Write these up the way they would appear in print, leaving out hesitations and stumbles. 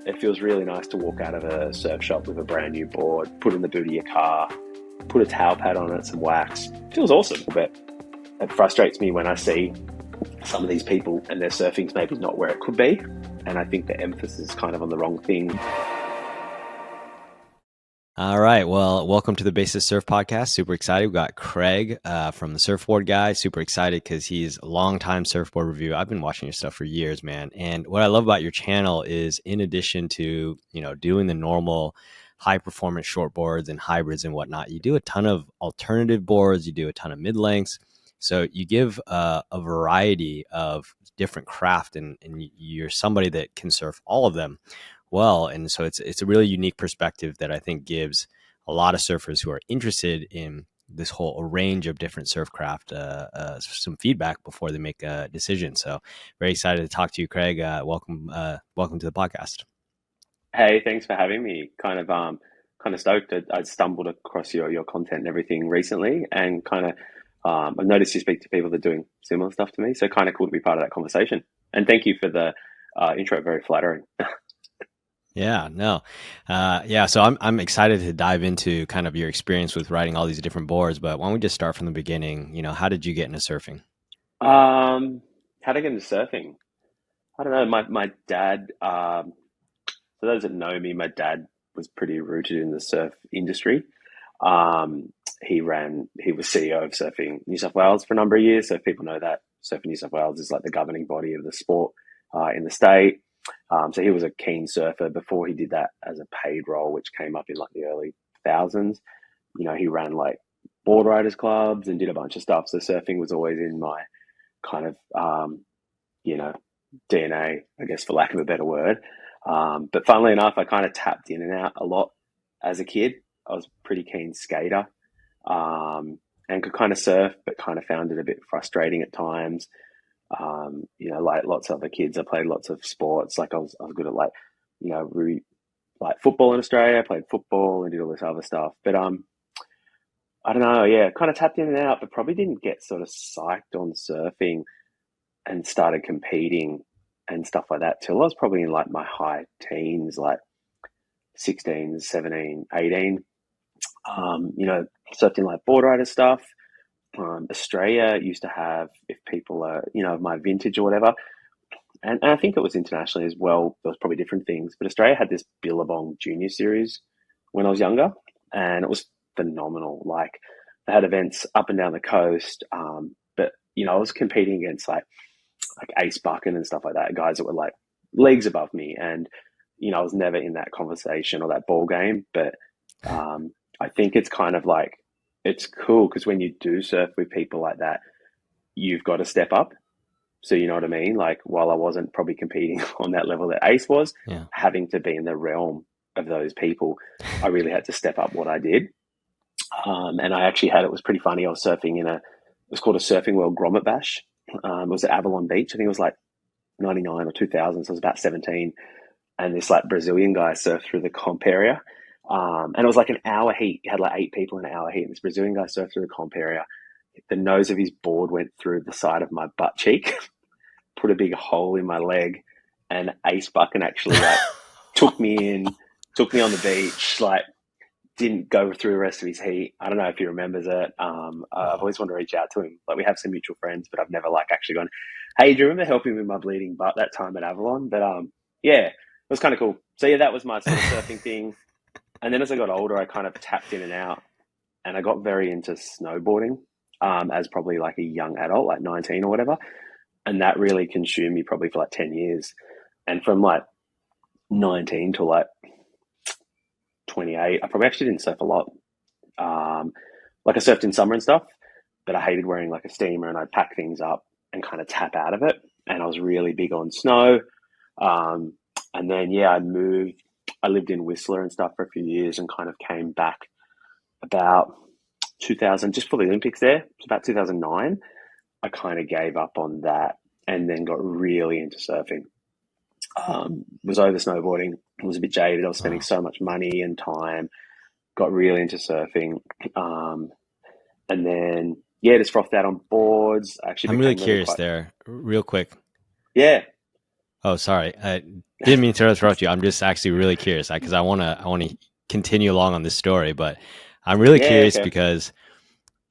It feels really nice to walk out of a surf shop with a brand new board, put it in the boot of your car, put a towel pad on it, some wax. It feels awesome, but it frustrates me when I see some of these people and their surfing's maybe not where it could be. And I think the emphasis is kind of on the wrong thing. All right. Well, welcome to the Basis Surf Podcast. Super excited. We got Craig from the Surfboard Guy. Super excited because he's a longtime surfboard review. I've been watching your stuff for years, man. And what I love about your channel is, in addition to doing the normal high performance shortboards and hybrids and whatnot, you do a ton of alternative boards. You do a ton of mid lengths. So you give a variety of different craft, and you're somebody that can surf all of them well. And so it's a really unique perspective that I think gives a lot of surfers who are interested in this whole range of different surf craft some feedback before they make a decision. So very excited to talk to you, Craig. Welcome to the podcast. Hey, thanks for having me. Kind of stoked. I stumbled across your content and everything recently, and I've noticed you speak to people that are doing similar stuff to me. So kind of cool to be part of that conversation. And thank you for the intro. Very flattering. Yeah, no. So I'm excited to dive into kind of your experience with riding all these different boards, but why don't we just start from the beginning? How did you get into surfing? How to get into surfing? I don't know. My dad. For those that know me, my dad was pretty rooted in the surf industry. He was CEO of Surfing New South Wales for a number of years. So if people know that, Surfing New South Wales is like the governing body of the sport in the state. So he was a keen surfer before he did that as a paid role, which came up in like the early thousands. He ran like board riders clubs and did a bunch of stuff. So surfing was always in my kind of, you know, DNA, I guess, for lack of a better word. But funnily enough, I kind of tapped in and out a lot as a kid. I was a pretty keen skater, and could kind of surf, but kind of found it a bit frustrating at times. Like lots of other kids, I played lots of sports. Like I was good at like football in Australia. I played football and did all this other stuff. But I don't know. Yeah, kind of tapped in and out, but probably didn't get sort of psyched on surfing and started competing and stuff like that till I was probably in like my high teens, like 16, 17, 18. Surfed in like board rider stuff. Australia used to have, if people are, my vintage or whatever, and I think it was internationally as well, there was probably different things, but Australia had this Billabong Junior Series when I was younger, and it was phenomenal. Like, they had events up and down the coast, but, I was competing against like Ace Bucken and stuff like that, guys that were like leagues above me, and, I was never in that conversation or that ball game, but I think it's kind of like, it's cool because when you do surf with people like that, you've got to step up. So you know what I mean? Like, while I wasn't probably competing on that level that Ace was, Yeah. having to be in the realm of those people, I really had to step up what I did. And I actually it was pretty funny. I was surfing it was called a Surfing World Grommet Bash. It was at Avalon Beach. I think it was like 99 or 2000. So I was about 17. And this like Brazilian guy surfed through the comp area. And it was like an hour heat. You had like 8 people in an hour heat. And this Brazilian guy surfed through the comp area. The nose of his board went through the side of my butt cheek, put a big hole in my leg, and Ace Bucken actually like took me on the beach, like didn't go through the rest of his heat. I don't know if he remembers it. I've always wanted to reach out to him. Like, we have some mutual friends, but I've never like actually gone, hey, do you remember helping with my bleeding butt that time at Avalon? But yeah, it was kind of cool. So yeah, that was my sort of surfing thing. And then as I got older, I kind of tapped in and out, and I got very into snowboarding as probably like a young adult, like 19 or whatever. And that really consumed me probably for like 10 years. And from like 19 to like 28, I probably actually didn't surf a lot. Like, I surfed in summer and stuff, but I hated wearing like a steamer, and I'd pack things up and kind of tap out of it. And I was really big on snow. And then, yeah, I lived in Whistler and stuff for a few years, and kind of came back about 2000, just for the Olympics there. It's about 2009. I kind of gave up on that and then got really into surfing. Was over snowboarding, was a bit jaded. I was spending so much money and time, got really into surfing. And then, yeah, just frothed out on boards. I'm really curious there, real quick. Yeah. Oh, sorry. I didn't mean to interrupt you. I'm just actually really curious because I want to continue along on this story, but I'm really Yeah, curious okay. because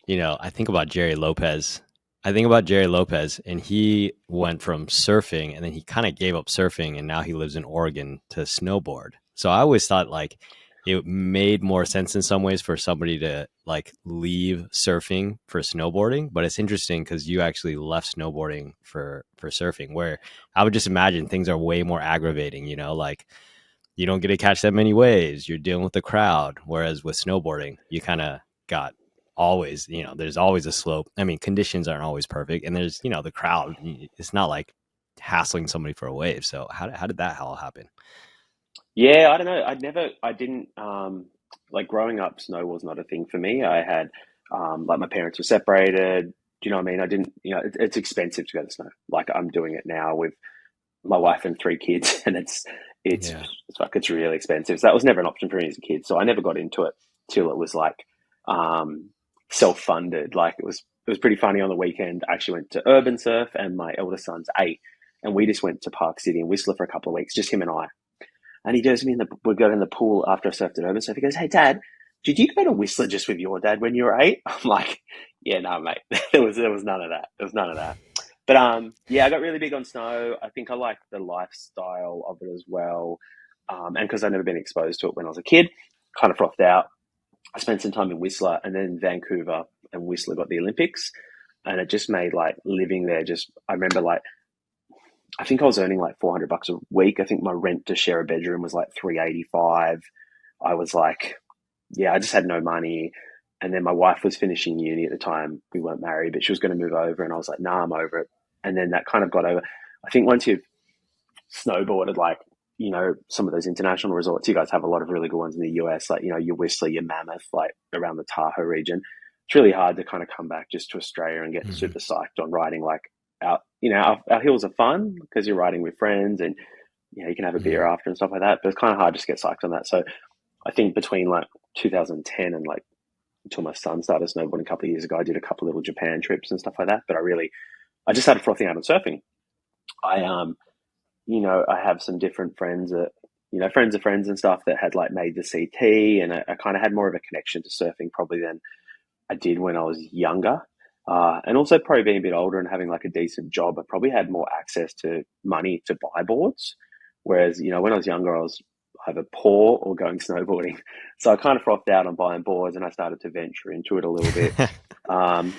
I think about Jerry Lopez. I think about Jerry Lopez, and he went from surfing, and then he kind of gave up surfing, and now he lives in Oregon to snowboard. So I always thought like it made more sense in some ways for somebody to like leave surfing for snowboarding. But it's interesting because you actually left snowboarding for surfing, where I would just imagine things are way more aggravating. Like you don't get to catch that many waves. You're dealing with the crowd. Whereas with snowboarding, you kind of got always, there's always a slope. I mean, conditions aren't always perfect. And there's, the crowd. It's not like hassling somebody for a wave. So how did that all happen? Yeah, I don't know. I didn't, like growing up, snow was not a thing for me. I had, like my parents were separated. Do you know what I mean? I didn't, it's expensive to go to snow. Like I'm doing it now with my wife and three kids, and it's, Yeah. it's really expensive. So that was never an option for me as a kid. So I never got into it till it was like, um, self-funded. Like it was pretty funny on the weekend. I actually went to Urban Surf, and my eldest son's 8, and we just went to Park City and Whistler for a couple of weeks, just him and I. And he goes to me we go in the pool after I surfed at Urban Surf. He goes, "Hey, Dad, did you go to Whistler just with your dad when you were 8?" I'm like, "Yeah, no, mate. There was none of that. There was none of that." But yeah, I got really big on snow. I think I like the lifestyle of it as well, and because I'd never been exposed to it when I was a kid, kind of frothed out. I spent some time in Whistler, and then Vancouver and Whistler got the Olympics, and it just made like living there. Just I remember like I think I was earning like $400 a week. I think my rent to share a bedroom was like 385. I was like, yeah, I just had no money. And then my wife was finishing uni at the time. We weren't married, but she was going to move over, and I was like, nah, I'm over it. And then that kind of got over. I think once you've snowboarded, like, some of those international resorts, you guys have a lot of really good ones in the US, like, your Whistler, your Mammoth, like around the Tahoe region. It's really hard to kind of come back just to Australia and get Hmm. super psyched on riding like our hills are fun because you're riding with friends, and you can have a beer Hmm. after and stuff like that. But it's kind of hard just to get psyched on that. So I think between like 2010 and like until my son started snowboarding a couple of years ago, I did a couple little Japan trips and stuff like that. But I just started frothing out on surfing. I I have some different friends that friends of friends and stuff that had like made the CT, and I kind of had more of a connection to surfing probably than I did when I was younger. And also probably being a bit older and having like a decent job, I probably had more access to money to buy boards. Whereas, when I was younger, I was either poor or going snowboarding. So I kind of frothed out on buying boards, and I started to venture into it a little bit. Um,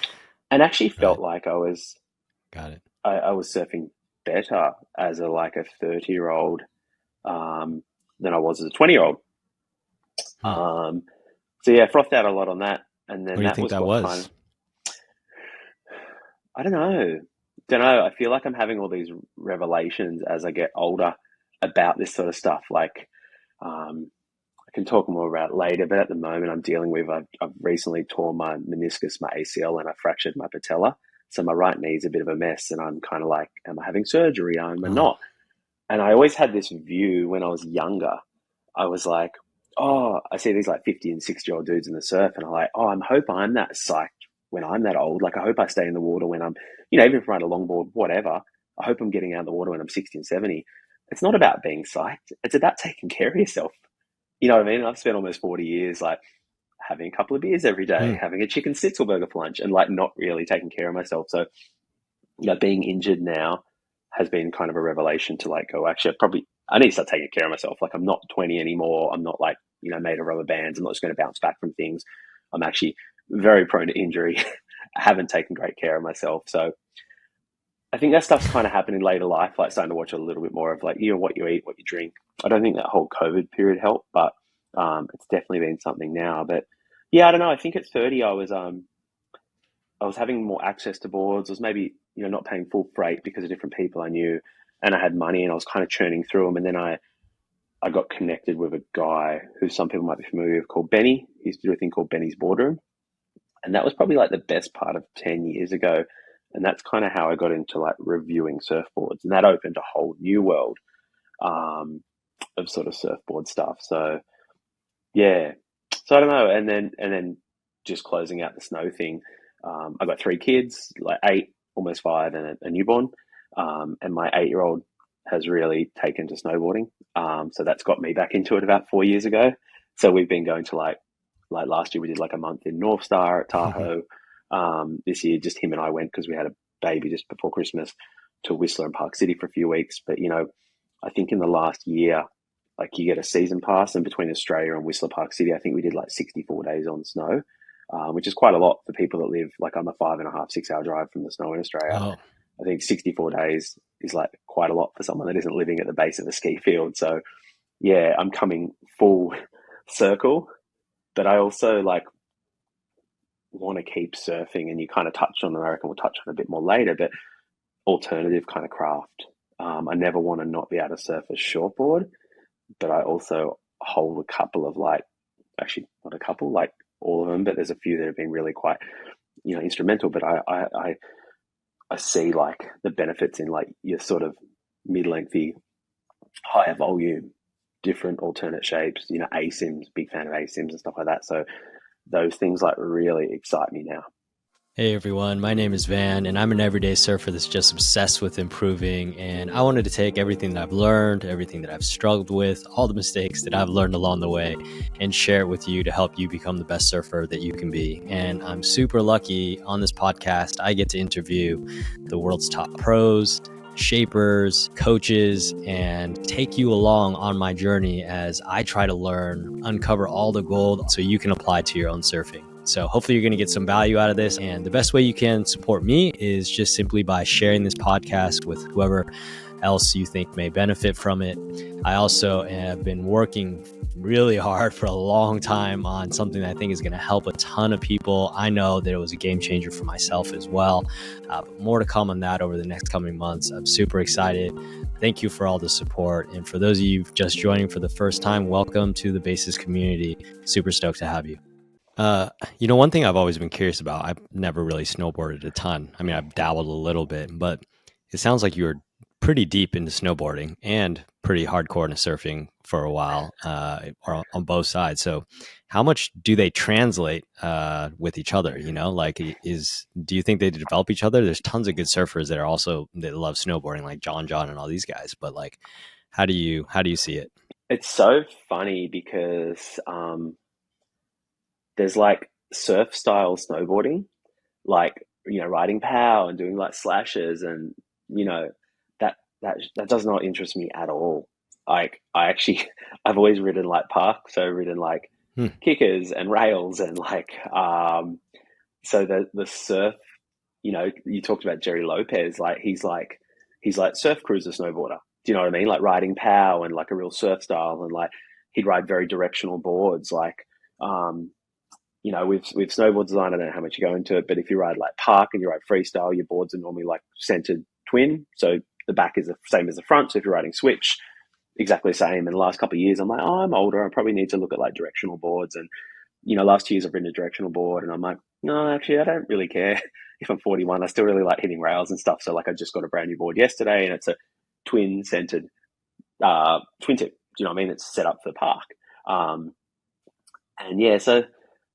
and actually felt Right. like Got it. I was surfing better as like a 30-year old, um, than I was as a 20-year-old. Hmm. So yeah, frothed out a lot on that. And What then do you that think was that what kind of, was? I don't know. Don't know. I feel like I'm having all these revelations as I get older about this sort of stuff. Like, I can talk more about it later, but at the moment I'm dealing with, I've recently torn my meniscus, my ACL, and I fractured my patella. So my right knee is a bit of a mess, and I'm kind of like, am I having surgery? Am I Oh. not? And I always had this view when I was younger. I was like, oh, I see these like 50 and 60-year-old dudes in the surf, and I'm like, oh, I hope I'm that psyched when I'm that old. Like, I hope I stay in the water when I'm, even if I ride a longboard, whatever. I hope I'm getting out of the water when I'm 60 and 70. It's not about being psyched. It's about taking care of yourself. You know what I mean? I've spent almost 40 years like having a couple of beers every day, Hmm. having a chicken schnitzel burger for lunch, and like not really taking care of myself. So, being injured now has been kind of a revelation to like go, actually, I need to start taking care of myself. Like I'm not 20 anymore. I'm not like, made of rubber bands. I'm not just going to bounce back from things. I'm actually very prone to injury. I haven't taken great care of myself. So I think that stuff's kind of happened in later life, like starting to watch a little bit more of like, what you eat, what you drink. I don't think that whole COVID period helped, but it's definitely been something now. But yeah, I don't know. I think at 30, I was having more access to boards. I was maybe, not paying full freight because of different people I knew, and I had money, and I was kind of churning through them. And then I got connected with a guy who some people might be familiar with called Benny. He used to do a thing called Benny's Boardroom. And that was probably like the best part of 10 years ago. And that's kind of how I got into like reviewing surfboards. And that opened a whole new world, of sort of surfboard stuff. So yeah. So I don't know. And then just closing out the snow thing. I got three kids, like 8, almost 5, and a newborn. And my 8-year-old has really taken to snowboarding. So that's got me back into it about 4 years ago. So we've been going to like last year we did like a month in North Star at Tahoe. This year just him and I went because we had a baby just before Christmas to Whistler and Park City for a few weeks. But I think in the last year, like you get a season pass, and between Australia and Whistler Park City, I think we did like 64 days on snow, which is quite a lot for people that live like I'm a 5.5, 6 hour drive from the snow in Australia. Oh, I think 64 days is like quite a lot for someone that isn't living at the base of a ski field. So yeah, I'm coming full circle, but I also like want to keep surfing, and you kind of touched on it. I reckon we'll touch on it a bit more later, but alternative kind of craft. I never want to not be able to surf a shortboard, but I also hold a couple of actually not a couple, like all of them, but there's a few that have been really quite, instrumental. But I see like the benefits in like your sort of mid-lengthy, higher volume, different alternate shapes, ASIMs, big fan of ASIMs and stuff like that. So those things like really excite me now. hey everyone, my name is Van, and I'm an everyday surfer that's just obsessed with improving. And I wanted to take everything that I've learned, everything that I've struggled with, all the mistakes that I've learned along the way, and share it with you to help you become the best surfer that you can be. And I'm super lucky on this podcast, I get to interview the world's top pros, shapers, coaches, and take you along on my journey as I try to learn, uncover all the gold so you can apply to your own surfing. So hopefully you're going to get some value out of this. And the best way you can support me is just simply by sharing this podcast with whoever else you think may benefit from it. I also have been working really hard for a long time on something that I think is going to help a ton of people. I know that it was a game changer for myself as well. But more to come on that over the next coming months. I'm super excited. Thank you for all the support. And for those of you just joining for the first time, welcome to the Basis community. Super stoked to have you. One thing I've always been curious about, I've never really snowboarded a ton. I mean, I've dabbled a little bit, but it sounds like you were pretty deep into snowboarding and pretty hardcore into surfing for a while, or on both sides. So how much do they translate with each other? Do you think they develop each other? There's tons of good surfers that love snowboarding, like John and all these guys, but like, how do you see it? It's so funny because there's like surf style snowboarding, like riding pow and doing like slashes, and that does not interest me at all. Like I've always ridden like park, so I've ridden like kickers and rails, and like so the surf. You talked about Jerry Lopez, like he's like surf cruiser snowboarder. Do you know what I mean? Like riding pow and like a real surf style, and like he'd ride very directional boards, like with snowboard design, I don't know how much you go into it, but if you ride like park and you ride freestyle, your boards are normally like centered twin. So the back is the same as the front. So if you're riding switch, exactly the same. In the last couple of years, I'm like, oh, I'm older. I probably need to look at like directional boards. And, last 2 years I've ridden a directional board, and I'm like, no, actually, I don't really care. If I'm 41, I still really like hitting rails and stuff. So like I just got a brand new board yesterday, and it's a twin centered twin tip. Do you know what I mean? It's set up for the park. And yeah, so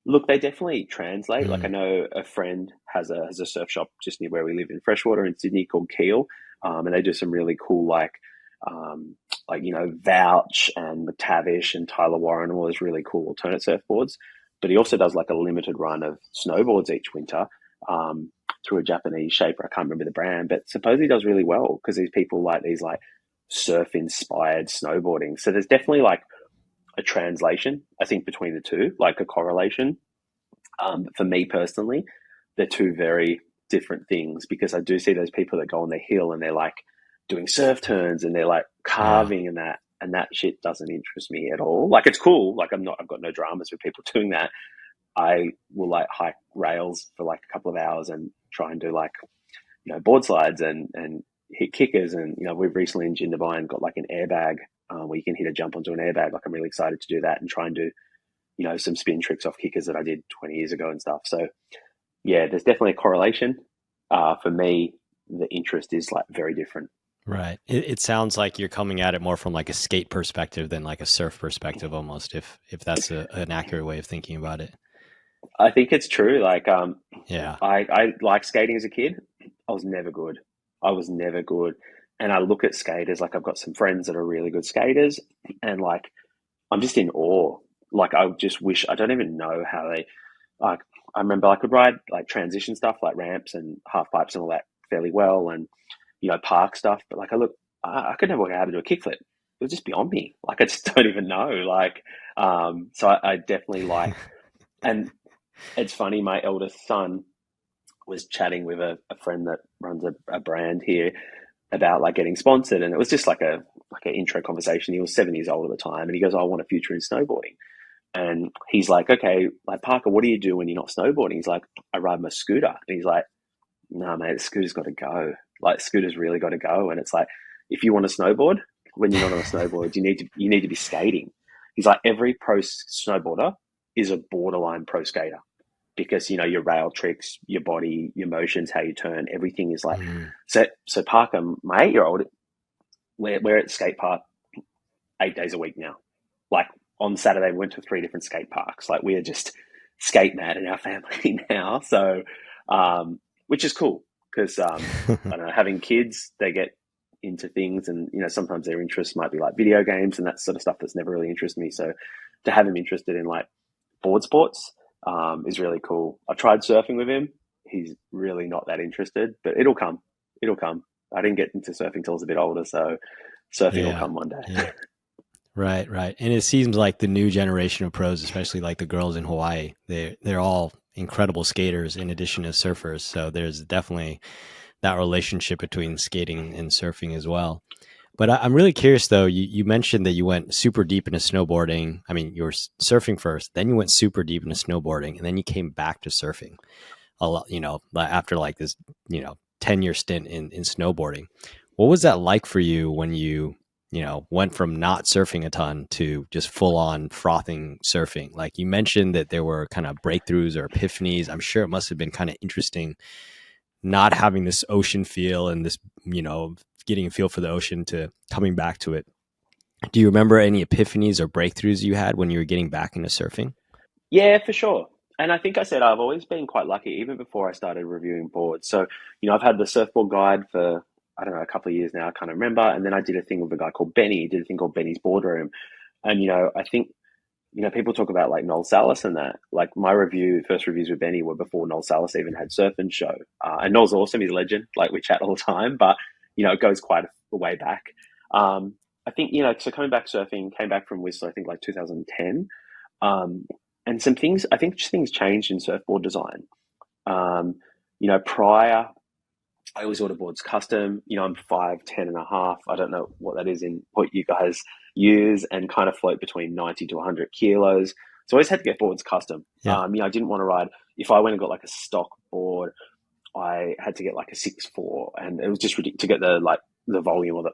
look, they definitely translate. Like I know a friend has a surf shop just near where we live in Freshwater in Sydney called Keel, and they do some really cool Vouch and McTavish and Tyler Warren, all those really cool alternate surfboards. But he also does like a limited run of snowboards each winter through a Japanese shaper. I can't remember the brand, but supposedly does really well because these people like these like surf inspired snowboarding. So there's definitely like a translation, I think, between the two, like a correlation. For me personally, they're two very different things, because I do see those people that go on the hill and they're like doing surf turns and they're like carving, and that shit doesn't interest me at all. Like it's cool. Like I've got no dramas with people doing that. I will like hike rails for like a couple of hours and try and do like, board slides and hit kickers. And, we've recently in Jindabyne got like an airbag where you can hit a jump onto an airbag. Like I'm really excited to do that and try and do, some spin tricks off kickers that I did 20 years ago and stuff. So yeah, there's definitely a correlation. For me, the interest is like very different. Right. It sounds like you're coming at it more from like a skate perspective than like a surf perspective, almost, if that's an accurate way of thinking about it. I think it's true. Like, yeah, I like skating as a kid. I was never good. and I look at skaters, like I've got some friends that are really good skaters, and like I'm just in awe. Like I just wish I don't even know how they like. I remember I could ride like transition stuff, like ramps and half pipes and all that fairly well, and park stuff. But like I could never work out how to do a kickflip. It was just beyond me. Like I just don't even know. Like, so I definitely like, and it's funny. My eldest son was chatting with a friend that runs a brand here about like getting sponsored, and it was just like an intro conversation. He was 7 years old at the time, and he goes, "I want a future in snowboarding." And he's like, "Okay, like Parker, what do you do when you're not snowboarding?" He's like, "I ride my scooter." And he's like, "No, mate, the scooter's got to go. Like, scooter's really got to go." And it's like, if you want to snowboard, when you're not on a snowboard, you need to be skating. He's like, every pro snowboarder is a borderline pro skater because your rail tricks, your body, your motions, how you turn, everything is like. Mm. So Parker, my 8-year-old, we're at the skate park 8 days a week now. Like on Saturday, we went to 3 different skate parks. Like we are just skate mad in our family now. So, which is cool because I don't know, having kids, they get into things, and sometimes their interests might be like video games and that sort of stuff that's never really interested me. So to have him interested in like board sports is really cool. I tried surfing with him. He's really not that interested, but it'll come. It'll come. I didn't get into surfing till I was a bit older, so surfing will Yeah. come one day. Yeah. Right, right. And it seems like the new generation of pros, especially like the girls in Hawaii, they're all incredible skaters in addition to surfers. So there's definitely that relationship between skating and surfing as well. But I'm really curious though. You mentioned that you went super deep into snowboarding. I mean, you were surfing first, then you went super deep into snowboarding, and then you came back to surfing a lot. After like this, 10-year stint in snowboarding. What was that like for you when you went from not surfing a ton to just full on frothing surfing? Like you mentioned that there were kind of breakthroughs or epiphanies. I'm sure it must have been kind of interesting not having this ocean feel and this, getting a feel for the ocean to coming back to it. Do you remember any epiphanies or breakthroughs you had when you were getting back into surfing? Yeah, for sure. And I think I said I've always been quite lucky, even before I started reviewing boards. So, I've had the surfboard guide for, I don't know, a couple of years now, I can't remember. And then I did a thing with a guy called Benny, he did a thing called Benny's Boardroom. And, I think, people talk about like Noel Salas and that. Like my first reviews with Benny were before Noel Salas even had Surf and Show. And Noel's awesome, he's a legend. Like we chat all the time, but, it goes quite a way back. I think, so coming back surfing, came back from Whistler, I think like 2010. Um, and some things, I think things changed in surfboard design. Prior, I always order boards custom. I'm 5'10" and a half. I don't know what that is in what you guys use, and kind of float between 90 to 100 kilos. So I always had to get boards custom. Yeah. I didn't want to ride, if I went and got like a stock board, I had to get like a 6'4", and it was just ridiculous to get the volume, or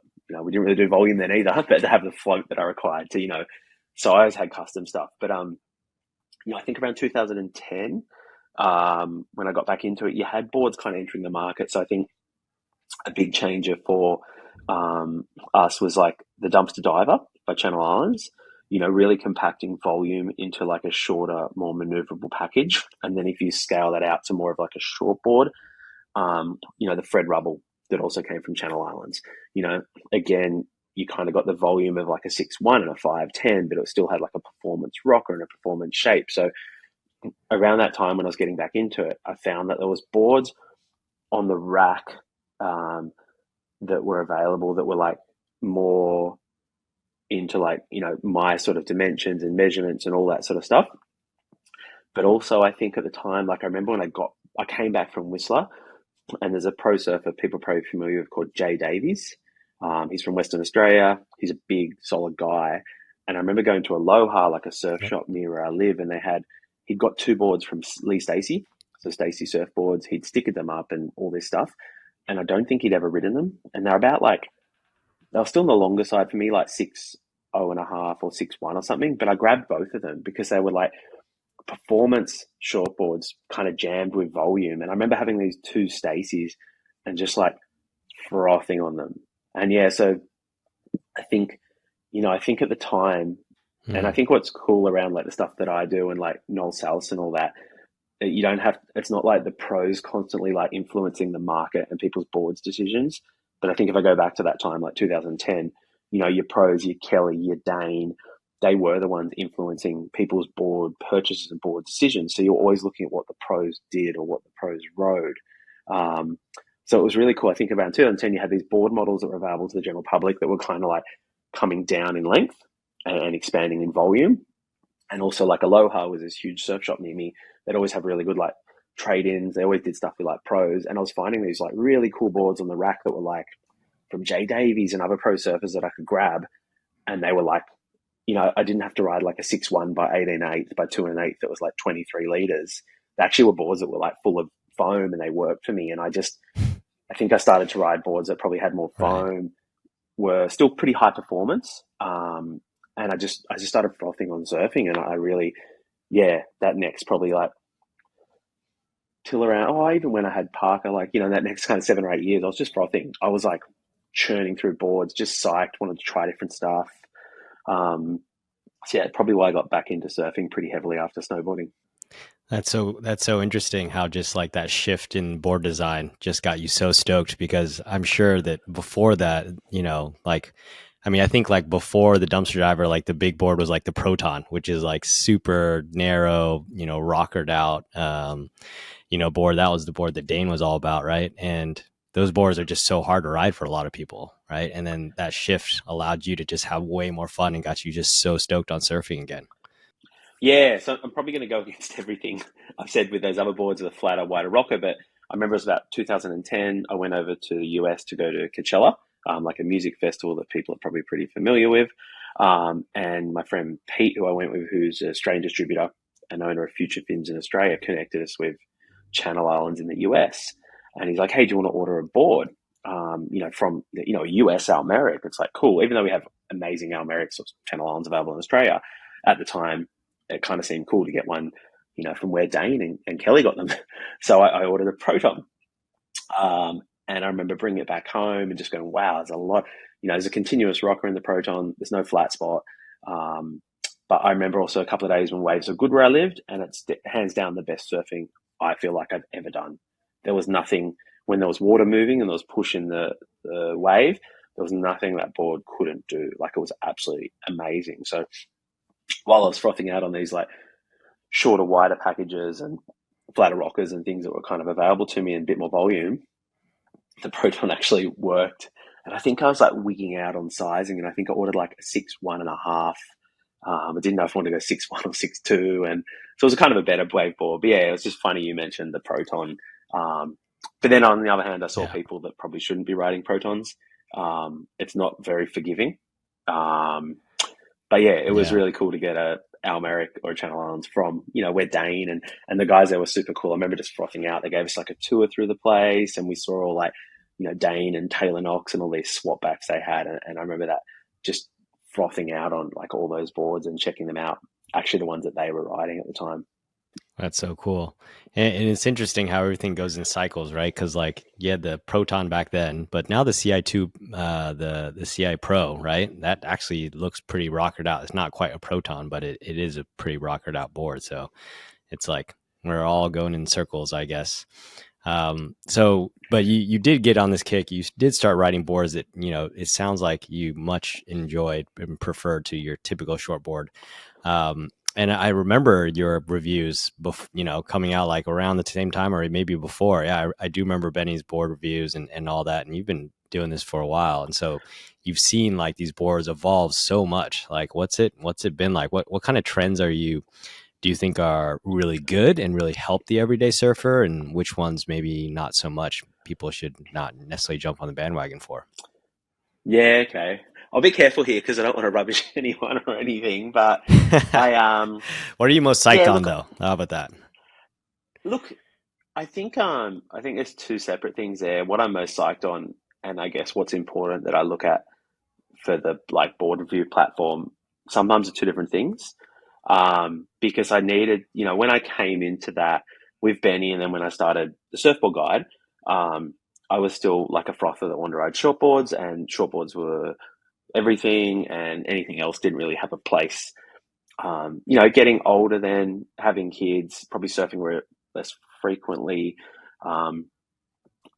we didn't really do volume then either, but to have the float that I required to, so I always had custom stuff. But I think around 2010, when I got back into it, you had boards kind of entering the market. So I think a big changer for us was like the Dumpster Diver by Channel Islands, really compacting volume into like a shorter, more maneuverable package. And then if you scale that out to more of like a short board, the Fred Rubble that also came from Channel Islands, again, you kind of got the volume of like a 6'1" and a 5'10", but it still had like a performance rocker and a performance shape. So around that time when I was getting back into it, I found that there was boards on the rack that were available that were like more into like, my sort of dimensions and measurements and all that sort of stuff. But also I think at the time, like I remember when I came back from Whistler, and there's a pro surfer people are probably familiar with called Jay Davies. He's from Western Australia. He's a big, solid guy. And I remember going to Aloha, like a surf shop near where I live, and he'd got 2 boards from Lee Stacey. So Stacey Surfboards, he'd stickered them up and all this stuff. And I don't think he'd ever ridden them. And they were still on the longer side for me, like 6'0" and a half or 6'1" or something. But I grabbed both of them because they were like performance shortboards kind of jammed with volume. And I remember having these 2 Stacey's and just like frothing on them. And yeah, so I think, I think at the time, and I think what's cool around like the stuff that I do and like Noel Salas and all that, you don't have, it's not like the pros constantly like influencing the market and people's boards decisions. But I think if I go back to that time, like 2010, your pros, your Kelly, your Dane, they were the ones influencing people's board purchases and board decisions. So you're always looking at what the pros did or what the pros rode. Um, so it was really cool. I think around 2010, you had these board models that were available to the general public that were kind of like coming down in length and expanding in volume. And also like Aloha was this huge surf shop near me. They'd always have really good like trade-ins. They always did stuff with like pros. And I was finding these like really cool boards on the rack that were like from Jay Davies and other pro surfers that I could grab. And they were like, I didn't have to ride like a 6'1" by 18/8 by 2 1/8 that was like 23 liters. They actually were boards that were like full of foam and they worked for me. And I think I started to ride boards that probably had more Right. foam, were still pretty high performance. And I just started frothing on surfing, and I really, yeah, that next probably like till around, even when I had Parker, like, that next kind of 7 or 8 years, I was just frothing. I was like churning through boards, just psyched, wanted to try different stuff. Um, so yeah, probably why I got back into surfing pretty heavily after snowboarding. That's so interesting how just like that shift in board design just got you so stoked because I'm sure that before that, like I mean, I think like before the dumpster diver, like the big board was like the Proton, which is like super narrow, rockered out board. That was the board that Dane was all about, right? And those boards are just so hard to ride for a lot of people, right? And then that shift allowed you to just have way more fun and got you just so stoked on surfing again. Yeah, so I'm probably going to go against everything I've said with those other boards with a flatter, wider rocker. But I remember it was about 2010. I went over to the US to go to Coachella, like a music festival that people are probably pretty familiar with. And my friend Pete, who I went with, who's a Australian distributor and owner of Future Fins in Australia, connected us with Channel Islands in the US. And he's like, "Hey, do you want to order a board? From a US Almeric." It's like cool, even though we have amazing Almerics or Channel Islands available in Australia at the time, it kind of seemed cool to get one, from where Dane and Kelly got them. So I ordered a Proton. And I remember bringing it back home and just going, wow, there's a lot, there's a continuous rocker in the Proton. There's no flat spot. Um, but I remember also a couple of days when waves are good where I lived, and it's hands down the best surfing I feel like I've ever done. There was nothing when there was water moving and there was push in the wave. There was nothing that board couldn't do. Like it was absolutely amazing. So while I was frothing out on these like shorter, wider packages and flatter rockers and things that were kind of available to me in a bit more volume, the Proton actually worked. And I think I was like wigging out on sizing, and I think I ordered like a 6'1.5". I didn't know if I wanted to go 6'1" or 6'2", and so it was kind of a better wave board. But yeah, it was just funny you mentioned the Proton. But then on the other hand, I saw Yeah. people that probably shouldn't be riding Protons. It's not very forgiving. Um, but yeah, it was Yeah. really cool to get a Almeric or a Channel Islands from, where Dane and the guys there were super cool. I remember just frothing out. They gave us like a tour through the place, and we saw all like, Dane and Taylor Knox and all these swap backs they had. And I remember that just frothing out on like all those boards and checking them out. Actually, the ones that they were riding at the time. That's so cool. And it's interesting how everything goes in cycles, right? Because like you had the Proton back then, but now the CI2, the CI Pro, right? That actually looks pretty rockered out. It's not quite a Proton, but it is a pretty rockered out board. So it's like we're all going in circles, I guess. But you did get on this kick. You did start riding boards that, it sounds like you much enjoyed and preferred to your typical shortboard. And I remember your reviews, coming out like around the same time or maybe before. Yeah, I do remember Benny's board reviews and all that. And you've been doing this for a while, and so you've seen like these boards evolve so much. Like, what's it been like? What kind of trends do you think are really good and really help the everyday surfer, and which ones maybe not so much? People should not necessarily jump on the bandwagon for. Yeah, okay. I'll be careful here because I don't want to rubbish anyone or anything. But I What are you most psyched yeah, on look, though? How about that? look. I think there's two separate things there. What I'm most psyched on, and I guess what's important that I look at for the like board review platform, sometimes are two different things. Because I needed, when I came into that with Benny, and then when I started the surfboard guide, I was still like a frother that wanted to ride shortboards, and shortboards were everything, and anything else didn't really have a place. Getting older, then having kids, probably surfing less frequently. Um,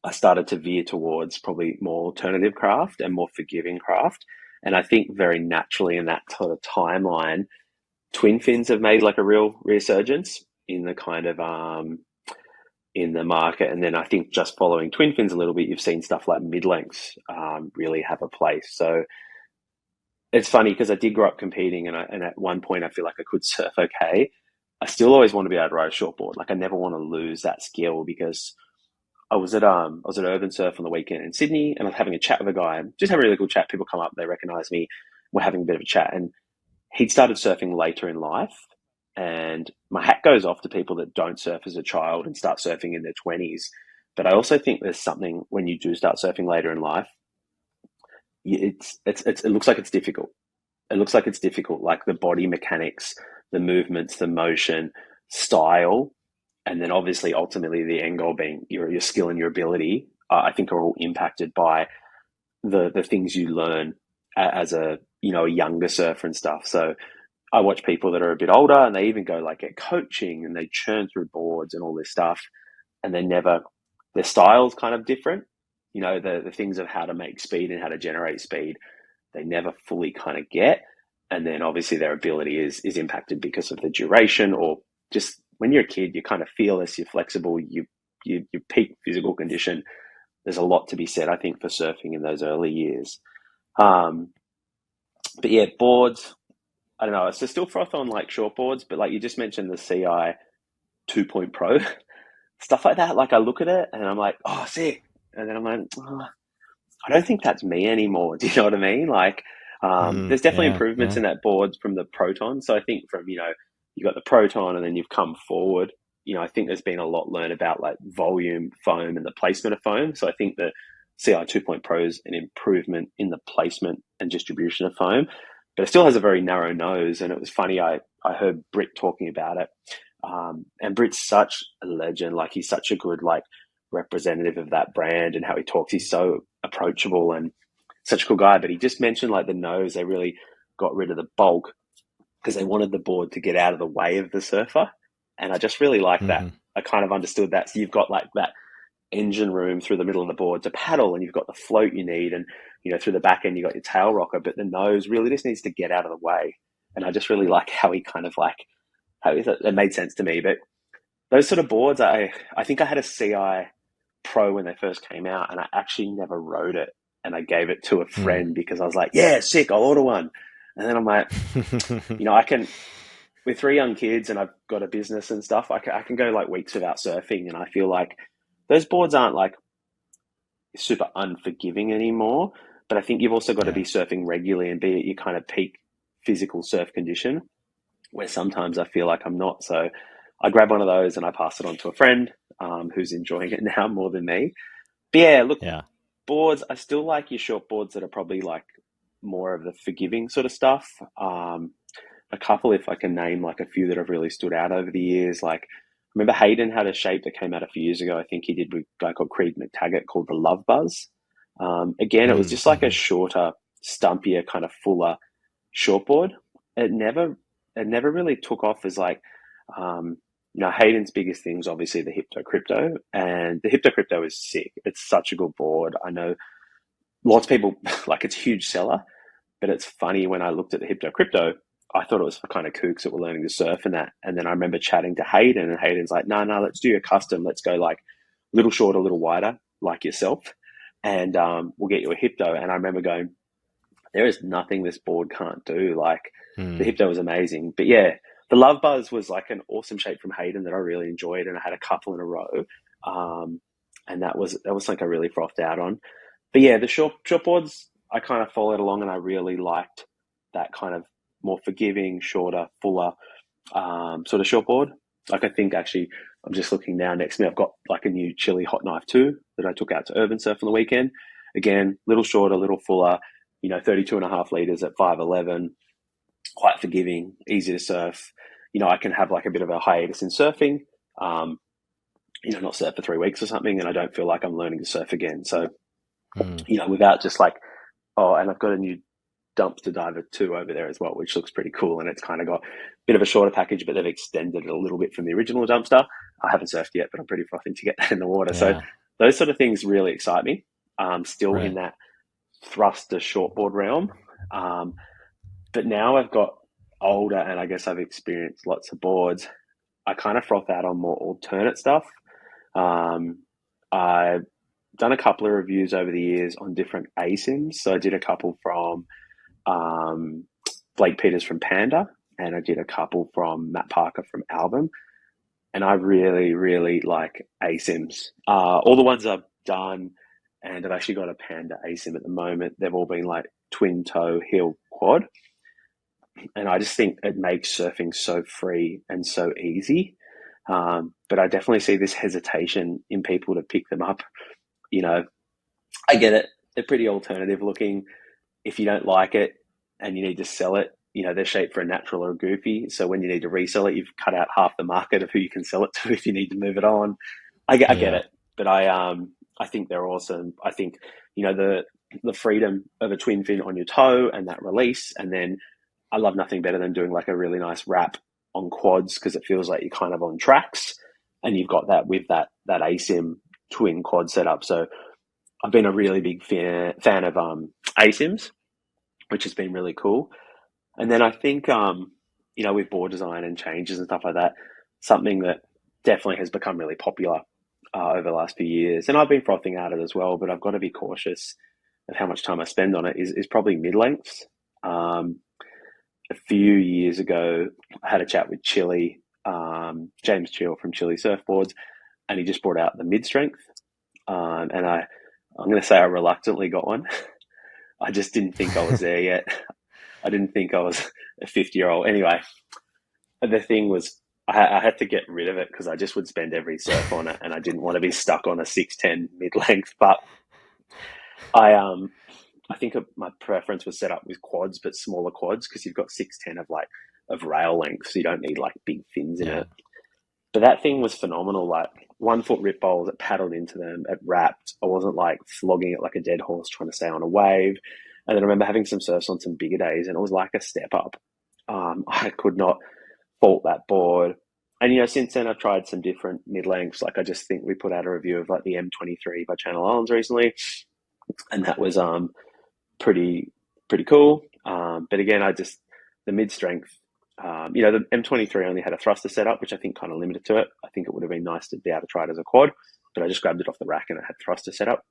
I started to veer towards probably more alternative craft and more forgiving craft. And I think very naturally in that sort of timeline, twin fins have made like a real resurgence in the kind of in the market. And then I think just following twin fins a little bit, you've seen stuff like midlengths really have a place. So it's funny because I did grow up competing, and at one point I feel like I could surf okay. I still always want to be able to ride a shortboard. Like I never want to lose that skill because I was at Urban Surf on the weekend in Sydney, and I was having a chat with a guy. Just having a really cool chat. People come up, they recognise me. We're having a bit of a chat, and he'd started surfing later in life. And my hat goes off to people that don't surf as a child and start surfing in their 20s. But I also think there's something when you do start surfing later in life, it looks like it's difficult. It looks like it's difficult, like the body mechanics, the movements, the motion, style, and then obviously ultimately the end goal being your skill and your ability. I think are all impacted by the things you learn as a younger surfer and stuff. So I watch people that are a bit older and they even go like get coaching and they churn through boards and all this stuff, and their style's kind of different. The things of how to make speed and how to generate speed, they never fully kind of get. And then obviously their ability is impacted because of the duration, or just when you're a kid, you're kind of fearless, you're flexible, you peak physical condition. There's a lot to be said, I think, for surfing in those early years. Um, but yeah, boards, I don't know. It's still froth on like shortboards, but like you just mentioned the CI 2 Pro, stuff like that. Like I look at it and I'm like, oh, sick. And then I'm like, oh, I don't think that's me anymore. Do you know what I mean? Like, there's definitely Yeah, improvements yeah. in that board from the Proton. So I think you got the Proton and then you've come forward. I think there's been a lot learned about like volume, foam, and the placement of foam. So I think the CI 2 Pro is an improvement in the placement and distribution of foam, but it still has a very narrow nose. And it was funny, I heard Britt talking about it. And Britt's such a legend. Like he's such a good like representative of that brand and how he talks. He's so approachable and such a cool guy. But he just mentioned like the nose, they really got rid of the bulk because they wanted the board to get out of the way of the surfer. And I just really like that. Hmm. I kind of understood that. So you've got like that engine room through the middle of the board to paddle, and you've got the float you need, and through the back end you got your tail rocker, but the nose really just needs to get out of the way. And I just really like how he kind of like how it made sense to me. But those sort of boards, I think I had a CI Pro when they first came out, and I actually never rode it, and I gave it to a friend because I was like, yeah, sick, I'll order one. And then I'm like, I can, with 3 young kids and I've got a business and stuff, I can go like weeks without surfing, and I feel like those boards aren't like super unforgiving anymore. But I think you've also got to Yeah. be surfing regularly and be at your kind of peak physical surf condition, where sometimes I feel like I'm not. So I grab one of those and I pass it on to a friend who's enjoying it now more than me. But yeah, look, Yeah. boards, I still like your short boards that are probably like more of the forgiving sort of stuff. A couple, if I can name like a few that have really stood out over the years. Like, I remember Hayden had a shape that came out a few years ago. I think he did with a guy called Creed McTaggart called the Love Buzz. Again, it was just like a Mm-hmm. shorter, stumpier, kind of fuller shortboard. It never really took off as like, Hayden's biggest thing is obviously the Hypto Crypto, and the Hypto Crypto is sick. It's such a good board. I know lots of people like it's a huge seller, but it's funny when I looked at the Hypto Crypto, I thought it was for kind of kooks that were learning to surf and that. And then I remember chatting to Hayden, and Hayden's like, no, let's do a custom. Let's go like a little shorter, a little wider, like yourself, and we'll get you a Hypto. And I remember going, there is nothing this board can't do. Like the Mm. Hypto was amazing. But yeah, the Love Buzz was like an awesome shape from Hayden that I really enjoyed, and I had a couple in a row. And that was something I really frothed out on. But yeah, the short boards I kind of followed along, and I really liked that kind of more forgiving, shorter, fuller sort of shortboard. Like I think actually, I'm just looking now next to me, I've got like a new Chili Hot Knife 2 that I took out to Urban Surf on the weekend. Again, little shorter, little fuller, 32 and a half liters at 5'11", quite forgiving, easy to surf. I can have like a bit of a hiatus in surfing, um, not surf for 3 weeks or something, and I don't feel like I'm learning to surf again. So, Mm. without just like, oh, and I've got a new dumpster diver 2 over there as well, which looks pretty cool. And it's kind of got a bit of a shorter package, but they've extended it a little bit from the original dumpster. I haven't surfed yet, but I'm pretty frothing to get that in the water. So Yeah. those sort of things really excite me. Still in Right. that thruster shortboard realm. Um, but now I've got older and I guess I've experienced lots of boards. I kind of froth out on more alternate stuff. Um, I've done a couple of reviews over the years on different ASIMs. So I did a couple from um, Blake Peters from Panda, and I did a couple from Matt Parker from Album. And I really, really like ASIMs. All the ones I've done, and I've actually got a Panda ASIM at the moment, they've all been like twin toe heel quad. And I just think it makes surfing so free and so easy. But I definitely see this hesitation in people to pick them up. You know, I get it. They're pretty alternative looking. If you don't like it and you need to sell it, they're shaped for a natural or a goofy. So when you need to resell it, you've cut out half the market of who you can sell it to if you need to move it on. I get Yeah. it, but I think they're awesome. I think the freedom of a twin fin on your toe and that release, and then I love nothing better than doing like a really nice wrap on quads because it feels like you're kind of on tracks, and you've got that with that ASIM twin quad setup. So I've been a really big fan of ASIMs, which has been really cool. And then I think with board design and changes and stuff like that, something that definitely has become really popular over the last few years, and I've been frothing at it as well, but I've got to be cautious of how much time I spend on it, is probably mid-lengths. A few years ago, I had a chat with Chili, James Chill from Chili Surfboards, and he just brought out the mid-strength. And I'm going to say I reluctantly got one. I just didn't think I was there yet. I didn't think I was a 50-year-old. Anyway, the thing was, I had to get rid of it because I just would spend every surf on it, and I didn't want to be stuck on a 610 mid-length. But I think my preference was set up with quads, but smaller quads, because you've got 610 of rail length, so you don't need like big fins in Yeah. it. But that thing was phenomenal. Like 1 foot rip bowls, it paddled into them, it wrapped. I wasn't like flogging it like a dead horse trying to stay on a wave. And then I remember having some surfs on some bigger days, and it was like a step up. I could not fault that board. And since then I've tried some different mid lengths. Like I just think we put out a review of like the M23 by Channel Islands recently, and that was pretty cool. But again, the mid strength. The M23 only had a thruster setup, which I think kind of limited to it. I think it would have been nice to be able to try it as a quad, but I just grabbed it off the rack and it had thruster setup.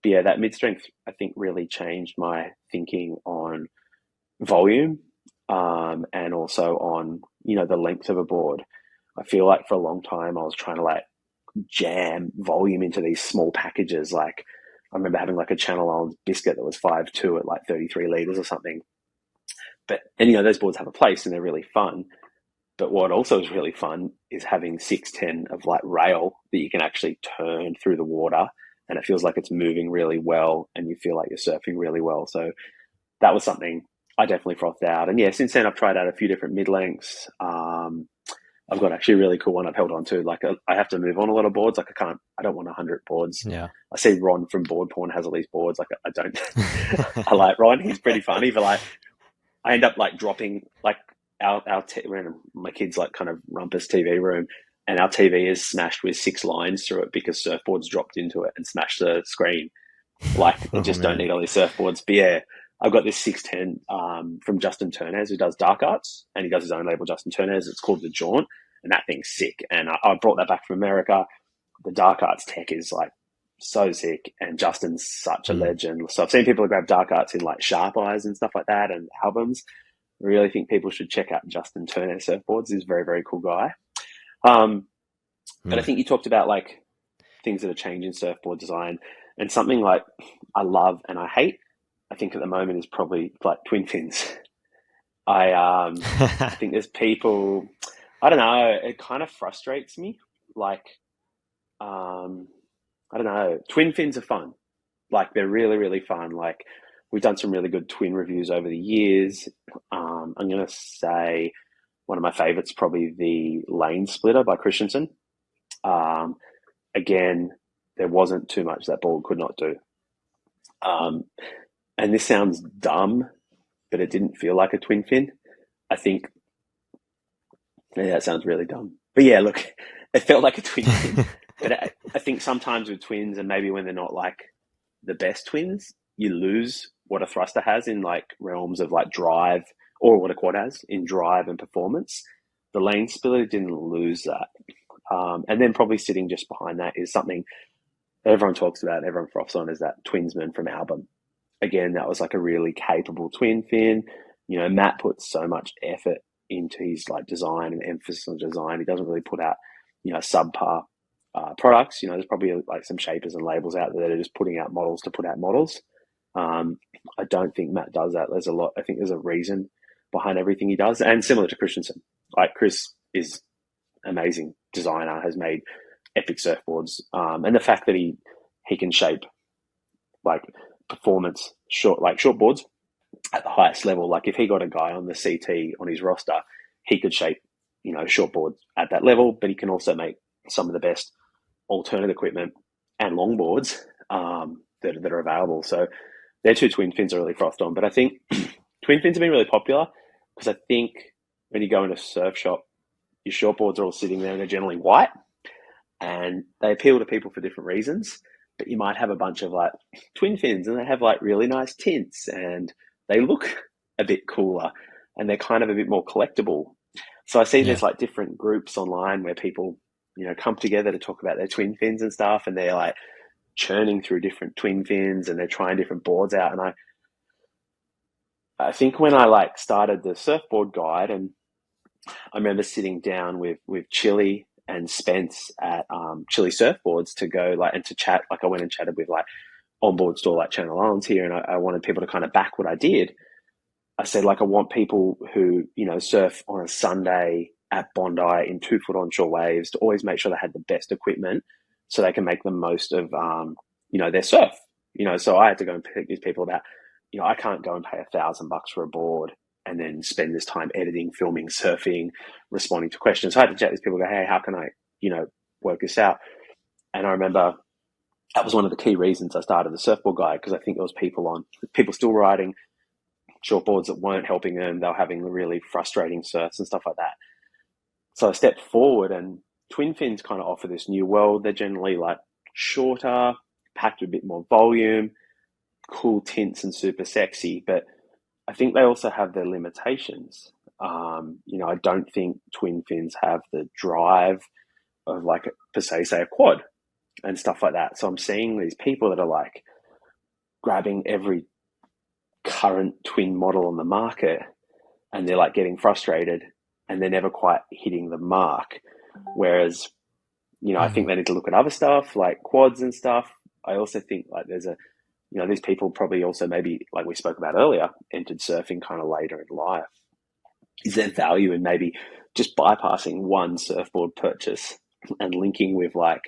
But yeah, that mid strength I think really changed my thinking on volume, and also on the length of a board. I feel like for a long time I was trying to like jam volume into these small packages. Like I remember having like a Channel Islands biscuit that was 5'2" at like 33 liters or something. And those boards have a place and they're really fun. But what also is really fun is having 610 of like rail that you can actually turn through the water, and it feels like it's moving really well and you feel like you're surfing really well. So that was something I definitely frothed out. And yeah, since then I've tried out a few different mid lengths. I've got actually a really cool one I've held on to. Like I have to move on a lot of boards. Like I don't want 100 boards. Yeah. I see Ron from Board Porn has all these boards. Like I don't, I like Ron. He's pretty funny, but like I end up like dropping like we're in my kids' like kind of rumpus TV room, and our TV is smashed with 6 lines through it because surfboards dropped into it and smashed the screen. Like they just don't need all these surfboards. But yeah, I've got this 610 from Justin Turnez, who does dark arts, and he does his own label, Justin Turnez. It's called the Jaunt, and that thing's sick. And I brought that back from America. The dark arts tech is like so sick, and Justin's such a legend. So I've seen people grab dark arts in like Sharp Eyes and stuff like that, and albums. I really think people should check out Justin Turner Surfboards. He's a very, very cool guy. But I think you talked about like things that are changing surfboard design, and something like I love and I hate, I think at the moment, is probably like twin fins. I think there's people, I don't know, it kind of frustrates me. Like, I don't know, twin fins are fun. Like they're really, really fun. Like we've done some really good twin reviews over the years. I'm going to say one of my favorites, probably the Lane Splitter by Christenson. Again, there wasn't too much that board could not do. And this sounds dumb, but it didn't feel like a twin fin. I think, yeah, that sounds really dumb. But yeah, look, it felt like a twin fin. But I think sometimes with twins, and maybe when they're not like the best twins, you lose what a thruster has in like realms of like drive, or what a quad has in drive and performance. The lane stability didn't lose that. And then probably sitting just behind that is something everyone talks about, everyone froths on, is that Twinsman from Album. Again, that was like a really capable twin fin. You know, Matt puts so much effort into his like design and emphasis on design. He doesn't really put out, you know, subpar products. You know, there's probably like some shapers and labels out there that are just putting out models to put out models. I don't think Matt does that. There's a lot. I think there's a reason behind everything he does, and similar to Christenson, like Chris is amazing designer, has made epic surfboards, and the fact that he can shape like performance shortboards at the highest level. Like if he got a guy on the CT on his roster, he could shape, you know, shortboards at that level, but he can also make some of the best alternate equipment and longboards that are available. So their two twin fins are really frothed on. But I think twin fins have been really popular because I think when you go in a surf shop, your shortboards are all sitting there and they're generally white, and they appeal to people for different reasons. But you might have a bunch of like twin fins and they have like really nice tints and they look a bit cooler and they're kind of a bit more collectible. So I see Yeah. there's like different groups online where people, you know, come together to talk about their twin fins and stuff, and they're like churning through different twin fins and they're trying different boards out. And I think when I like started the surfboard guide, and I remember sitting down with Chili and Spence at Chili Surfboards to go like and to chat. Like I went and chatted with like onboard store like Channel Islands here, and I wanted people to kind of back what I did. I said like I want people who, you know, surf on a Sunday at Bondi in 2 foot onshore waves to always make sure they had the best equipment so they can make the most of you know, their surf. You know, so I had to go and pick these people about, you know, I can't go and pay $1,000 for a board and then spend this time editing, filming, surfing, responding to questions. So I had to chat these people, go, hey, how can I, you know, work this out? And I remember that was one of the key reasons I started the surfboard guide, because I think there was people still riding shortboards that weren't helping them. They were having really frustrating surfs and stuff like that. So I stepped forward, and twin fins kind of offer this new world. They're generally like shorter, packed with a bit more volume, cool tints and super sexy, but I think they also have their limitations. You know, I don't think twin fins have the drive of like per se, say a quad and stuff like that. So I'm seeing these people that are like grabbing every current twin model on the market, and they're like getting frustrated and they're never quite hitting the mark. Whereas, you know, I think they need to look at other stuff like quads and stuff. I also think like there's a, you know, these people probably also maybe, like we spoke about earlier, entered surfing kind of later in life. Is there value in maybe just bypassing one surfboard purchase and linking with like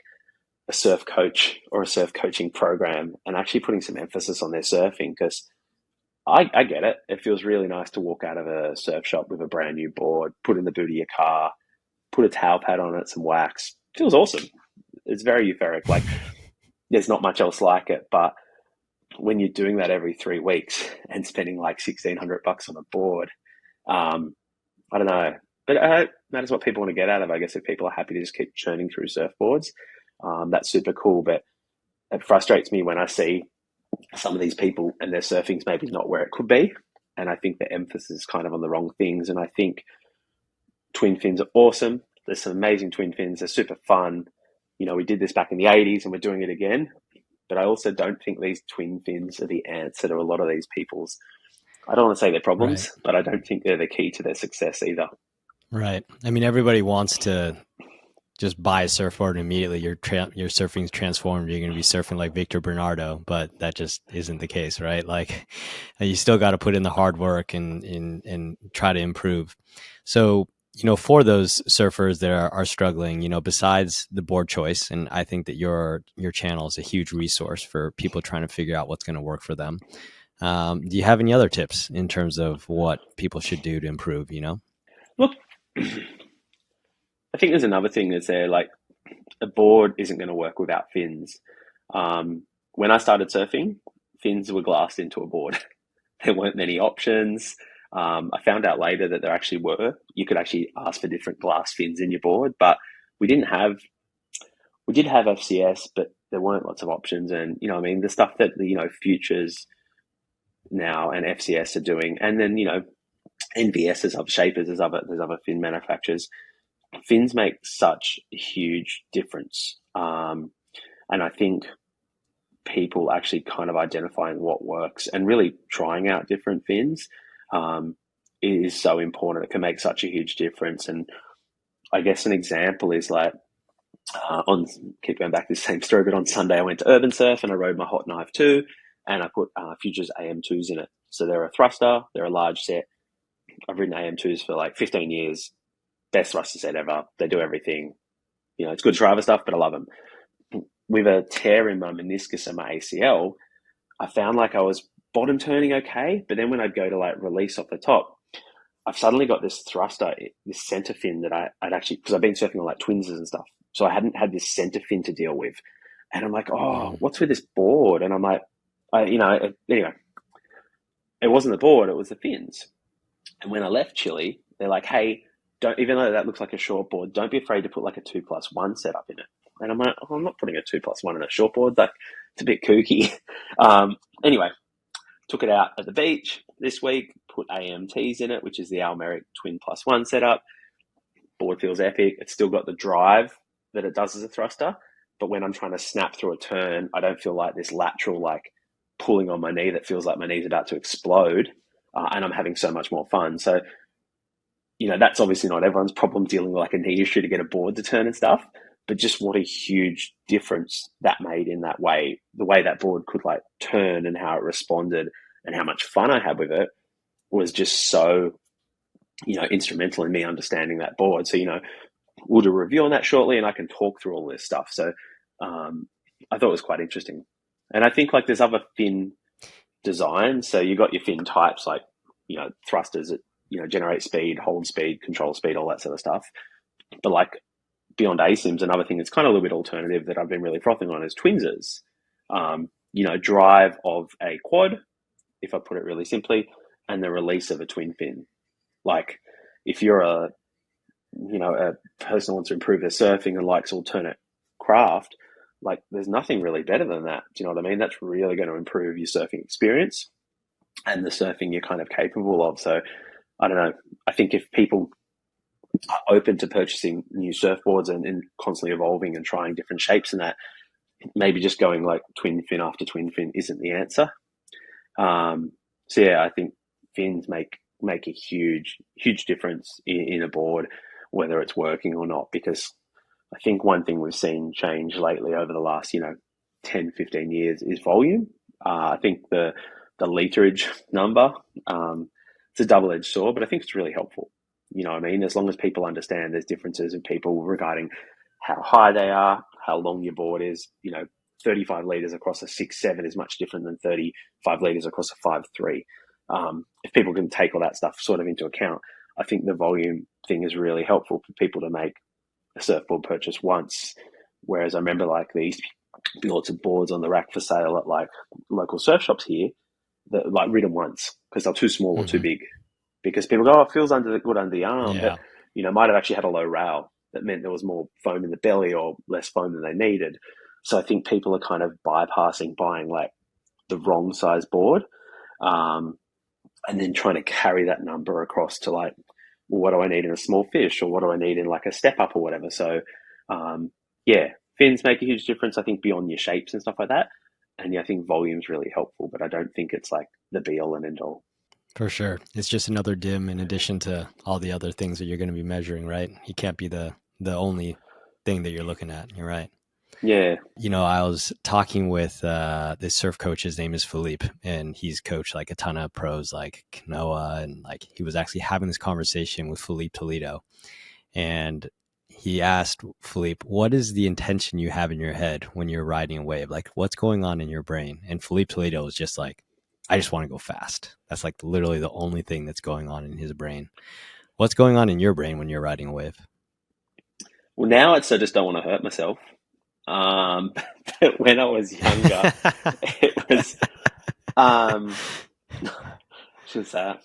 a surf coach or a surf coaching program and actually putting some emphasis on their surfing? Because I get it. It feels really nice to walk out of a surf shop with a brand new board, put in the boot of your car, put a towel pad on it, some wax. It feels awesome. It's very euphoric. Like there's not much else like it. But when you're doing that every 3 weeks and spending like $1,600 on a board, I don't know. But that is what people want to get out of. I guess if people are happy to just keep churning through surfboards, that's super cool. But it frustrates me when I see some of these people and their surfing's maybe not where it could be. And I think the emphasis is kind of on the wrong things. And I think twin fins are awesome. There's some amazing twin fins. They're super fun. You know, we did this back in the 80s and we're doing it again. But I also don't think these twin fins are the answer to a lot of these people's, I don't want to say their Right. problems, but I don't think they're the key to their success either. Right. I mean, everybody wants to just buy a surfboard and immediately your surfing's transformed. You're going to be surfing like Victor Bernardo, but that just isn't the case, right? Like you still got to put in the hard work and try to improve. So, you know, for those surfers that are struggling, you know, besides the board choice, and I think that your channel is a huge resource for people trying to figure out what's going to work for them. Do you have any other tips in terms of what people should do to improve, you know? Look, I think there's another thing that's there. Like a board isn't going to work without fins. When I started surfing, fins were glassed into a board. There weren't many options. I found out later that there actually were. You could actually ask for different glass fins in your board, but we didn't have we did have FCS, but there weren't lots of options. And, you know, I mean, the stuff that, you know, Futures now and FCS are doing, and then, you know, NVS, there's other shapers, there's other fin manufacturers. Fins make such a huge difference. And I think people actually kind of identifying what works and really trying out different fins is so important. It can make such a huge difference. And I guess an example is like, keep going back to the same story, but on Sunday I went to Urban Surf and I rode my Hot Knife 2 and I put Futures AM2s in it. So they're a thruster, they're a large set. I've ridden AM2s for like 15 years. Best thruster set ever. They do everything. You know, it's good driver stuff, but I love them. With a tear in my meniscus and my ACL, I found like I was bottom turning okay, but then when I'd go to like release off the top, I've suddenly got this thruster, this center fin that I'd actually, because I've been surfing on like twinsers and stuff, so I hadn't had this center fin to deal with. And I'm like, oh, what's with this board? And I'm like, anyway, it wasn't the board, it was the fins. And when I left Chile, they're like, hey, don't, even though that looks like a shortboard, don't be afraid to put like a 2+1 setup in it. And I'm like, oh, I'm not putting a 2+1 in a shortboard. Like, it's a bit kooky. Anyway, took it out at the beach this week, put AMTs in it, which is the Almeric twin +1 setup. Board feels epic. It's still got the drive that it does as a thruster. But when I'm trying to snap through a turn, I don't feel like this lateral, like pulling on my knee that feels like my knee's about to explode. And I'm having so much more fun. So, you know, that's obviously not everyone's problem dealing with like a knee issue to get a board to turn and stuff. But just what a huge difference that made in that way, the way that board could like turn and how it responded and how much fun I had with it was just so, you know, instrumental in me understanding that board. So, you know, we'll do a review on that shortly and I can talk through all this stuff. So I thought it was quite interesting. And I think like there's other fin designs. So you got your fin types like, you know, thrusters that, you know, generate speed, hold speed, control speed, all that sort of stuff. But like, beyond ASIMs, another thing that's kind of a little bit alternative that I've been really frothing on is twinsers. You know, drive of a quad, if I put it really simply, and the release of a twin fin. Like, if you're a person who wants to improve their surfing and likes alternate craft, like there's nothing really better than that. Do you know what I mean? That's really going to improve your surfing experience and the surfing you're kind of capable of. So I don't know. I think if people are open to purchasing new surfboards and constantly evolving and trying different shapes and that, maybe just going like twin fin after twin fin isn't the answer. So yeah, I think fins make a huge difference in a board, whether it's working or not, because I think one thing we've seen change lately over the last, you know, 10, 15 years is volume. I think the literage number, it's a double-edged sword, but I think it's really helpful. You know what I mean? As long as people understand there's differences in people regarding how high they are, how long your board is, you know, 35 litres across a 6.7 is much different than 35 litres across a 5.3. If people can take all that stuff sort of into account, I think the volume thing is really helpful for people to make a surfboard purchase once. Whereas I remember like these lots of boards on the rack for sale at like local surf shops here that like rid them once because they're too small or too big. Because people go, oh, it feels good under the arm, but you know, might have actually had a low rail that meant there was more foam in the belly or less foam than they needed. So I think people are kind of bypassing buying like the wrong size board, and then trying to carry that number across to like, well, what do I need in a small fish, or what do I need in like a step up or whatever. So yeah, fins make a huge difference, I think, beyond your shapes and stuff like that. And yeah, I think volume's really helpful, but I don't think it's like the be all and end all. For sure. It's just another dim in addition to all the other things that you're going to be measuring, right? You can't be the only thing that you're looking at. You're right. Yeah. You know, I was talking with this surf coach. His name is Philippe, and he's coached like a ton of pros like Kanoa, and like he was actually having this conversation with Philippe Toledo. And he asked Philippe, what is the intention you have in your head when you're riding a wave? Like, what's going on in your brain? And Philippe Toledo was just like, I just want to go fast. That's like literally the only thing that's going on in his brain. What's going on in your brain when you're riding a wave? Well, now it's I just don't want to hurt myself. But when I was younger, it was, should say, I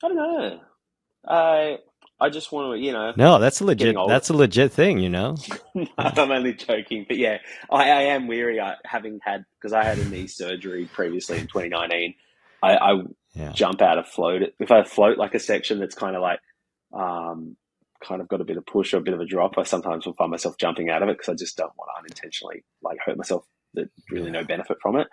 don't know. I just want to, No, getting older. that's a legit thing, you know? I'm only joking, but yeah, I am weary. Having had, because I had a knee surgery previously in 2019. I Yeah. jump out of float. If I float like a section that's kind of like, um, kind of got a bit of push or a bit of a drop, I sometimes will find myself jumping out of it because I just don't want to unintentionally like hurt myself. There's really Yeah. no benefit from it.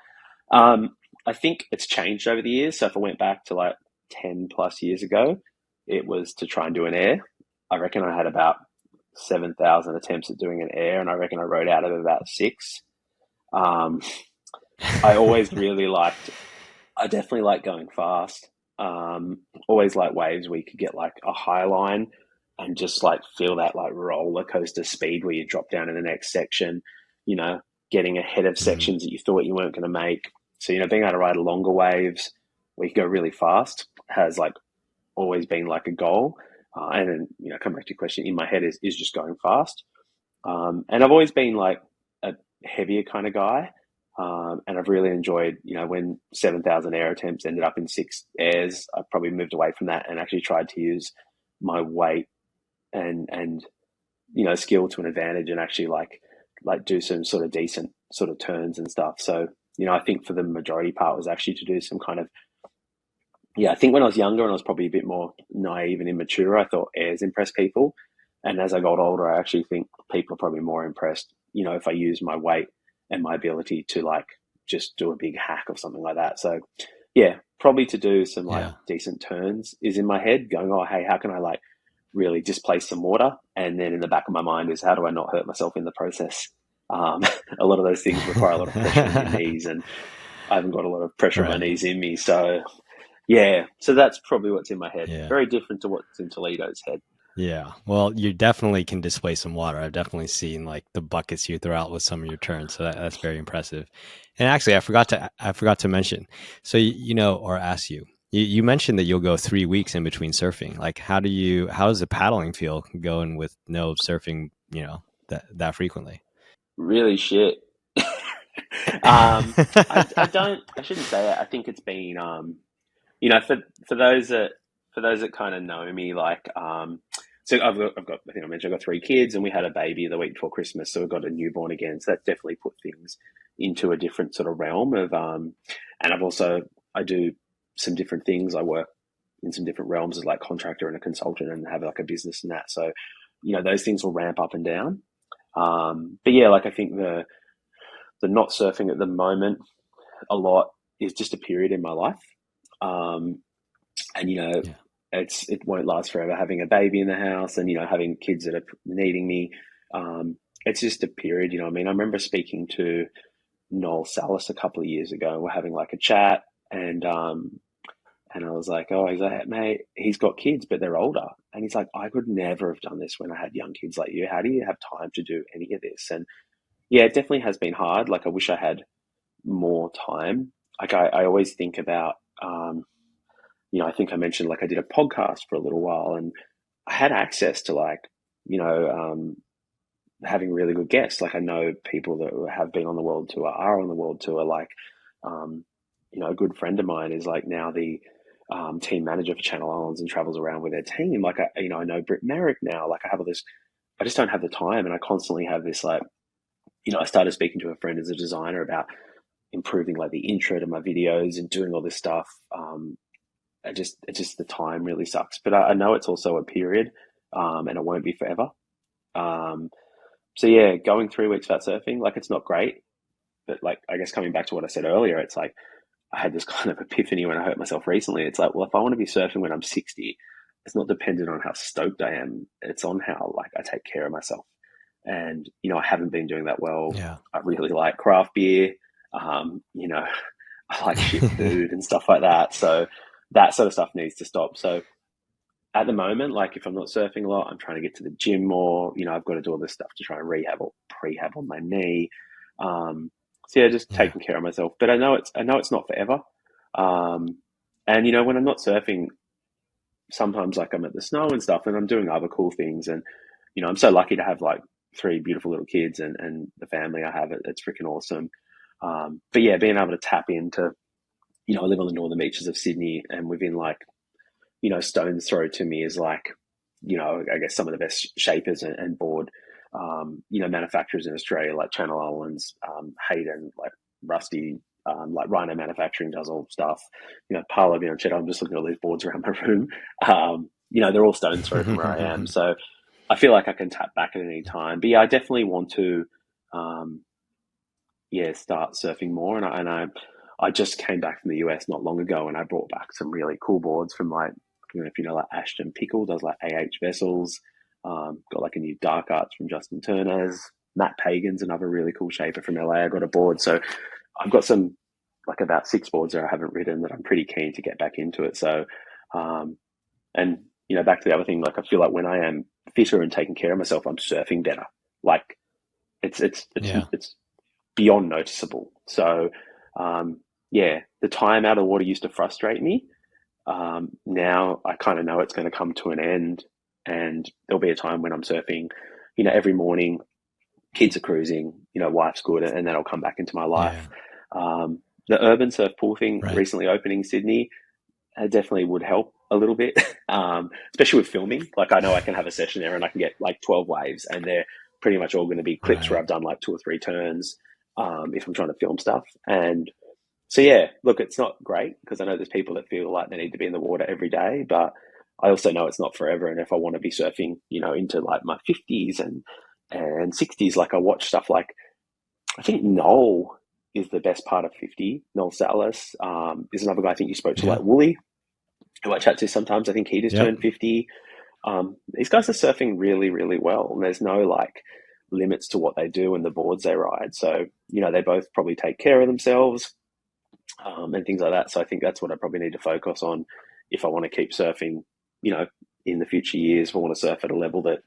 Um, I think it's changed over the years. So if I went back to like 10 plus years ago, it was to try and do an air. I reckon I had about 7,000 attempts at doing an air, and I reckon I rode out of about six. Um, I always really liked, I definitely like going fast. Always like waves where you could get like a high line and just like feel that like roller coaster speed where you drop down in the next section, you know, getting ahead of Mhm. sections that you thought you weren't going to make. So, being able to ride longer waves where you go really fast has like always been like a goal. And then, come back to your question, in my head is just going fast. And I've always been like a heavier kind of guy. And I've really enjoyed, when 7,000 air attempts ended up in six airs, I probably moved away from that and actually tried to use my weight and skill to an advantage and actually like do some sort of decent sort of turns and stuff. So, I think for the majority part was actually to do some kind of, yeah, I think when I was younger and I was probably a bit more naive and immature, I thought airs impress people. And as I got older, I actually think people are probably more impressed, if I use my weight and my ability to like just do a big hack or something like that. So, yeah, probably to do some like Yeah. decent turns is in my head going, oh, hey, how can I like really displace some water? And then in the back of my mind is how do I not hurt myself in the process? Um, a lot of those things require a lot of pressure on your knees, and I haven't got a lot of pressure on my Right. knees in me. So, yeah, so that's probably what's in my head. Yeah. Very different to what's in Toledo's head. Yeah. Well, you definitely can display some water. I've definitely seen like the buckets you throw out with some of your turns. So that's very impressive. And actually, I forgot to mention. So or ask you. You mentioned that you'll go 3 weeks in between surfing. Like, how does the paddling feel going with no surfing, that frequently? Really shit. I shouldn't say it. I think it's been, for those that kind of know me, like, so I've got, I think I mentioned I've got three kids, and we had a baby the week before Christmas, so we've got a newborn again. So that definitely put things into a different sort of realm of, and I do some different things. I work in some different realms as like contractor and a consultant, and have like a business and that. So, those things will ramp up and down. But yeah, like I think the not surfing at the moment a lot is just a period in my life. Um, and Yeah. it won't last forever having a baby in the house and having kids that are needing me. It's just a period. I mean, I remember speaking to Noel Salas a couple of years ago, and we're having like a chat, and I was like, oh, he's like, mate, he's got kids, but they're older. And he's like, I could never have done this when I had young kids like you. How do you have time to do any of this? And yeah, it definitely has been hard. Like, I wish I had more time. Like, I always think about, I think I mentioned like I did a podcast for a little while, and I had access to like, having really good guests. Like, I know people that have been on the world tour, are on the world tour. Like, um, a good friend of mine is like now the team manager for Channel Islands and travels around with their team. Like, I know Britt Merrick now. Like, I have all this. I just don't have the time, and I constantly have this like, I started speaking to a friend as a designer about improving like the intro to my videos and doing all this stuff. It just the time really sucks. But I know it's also a period, and it won't be forever. Um, so yeah, going 3 weeks without surfing, like it's not great. But like I guess coming back to what I said earlier, it's like I had this kind of epiphany when I hurt myself recently. It's like, well, if I want to be surfing when I'm 60, it's not dependent on how stoked I am. It's on how like I take care of myself. And I haven't been doing that well. Yeah. I really like craft beer. I like shit food and stuff like that. So that sort of stuff needs to stop. So at the moment, like if I'm not surfing a lot, I'm trying to get to the gym more. I've got to do all this stuff to try and rehab or prehab on my knee. So yeah, just Yeah. taking care of myself. But I know it's not forever. Um, and when I'm not surfing, sometimes like I'm at the snow and stuff, and I'm doing other cool things. And I'm so lucky to have like three beautiful little kids and the family I have. It's freaking awesome. But yeah, being able to tap into, I live on the northern beaches of Sydney, and within like, stone's throw to me is like I guess some of the best shapers and board, manufacturers in Australia, like Channel Islands, Hayden, like Rusty, like Rhino Manufacturing does all stuff. Parla Bianchetta, I'm just looking at all these boards around my room. They're all stones throw from where I am. So I feel like I can tap back at any time. But yeah, I definitely want to, start surfing more. I just came back from the US not long ago, and I brought back some really cool boards from like, I don't know if you know, like Ashton Pickle does like vessels. Got like a new Dark Arts from Justin Turner's. Matt Pagan's another really cool shaper from LA. I got a board. So I've got some, like about 6 boards that I haven't ridden that I'm pretty keen to get back into it. So, and back to the other thing, like I feel like when I am fitter and taking care of myself, I'm surfing better. Like Yeah. it's beyond noticeable. So, the time out of the water used to frustrate me. Now I kind of know it's going to come to an end, and there'll be a time when I'm surfing, every morning, kids are cruising, wife's good, and then I'll come back into my life. The urban surf pool thing Right. recently opening in Sydney definitely would help a little bit, especially with filming. Like I know I can have a session there and I can get like 12 waves, and they're pretty much all going to be clips where Right. I've done like 2 or 3 turns if I'm trying to film stuff. And so, yeah, look, it's not great because I know there's people that feel like they need to be in the water every day, but I also know it's not forever. And if I want to be surfing, into like my 50s and 60s, like I watch stuff like, I think Noel is the best part of 50. Noel Salas is another guy I think you spoke to, Yeah. like Wooly, who I chat to sometimes. I think he just Yep. turned 50. These guys are surfing really, really well, and there's no like limits to what they do and the boards they ride. So, they both probably take care of themselves and things like that. So I think that's what I probably need to focus on if I want to keep surfing, in the future years. If I want to surf at a level that,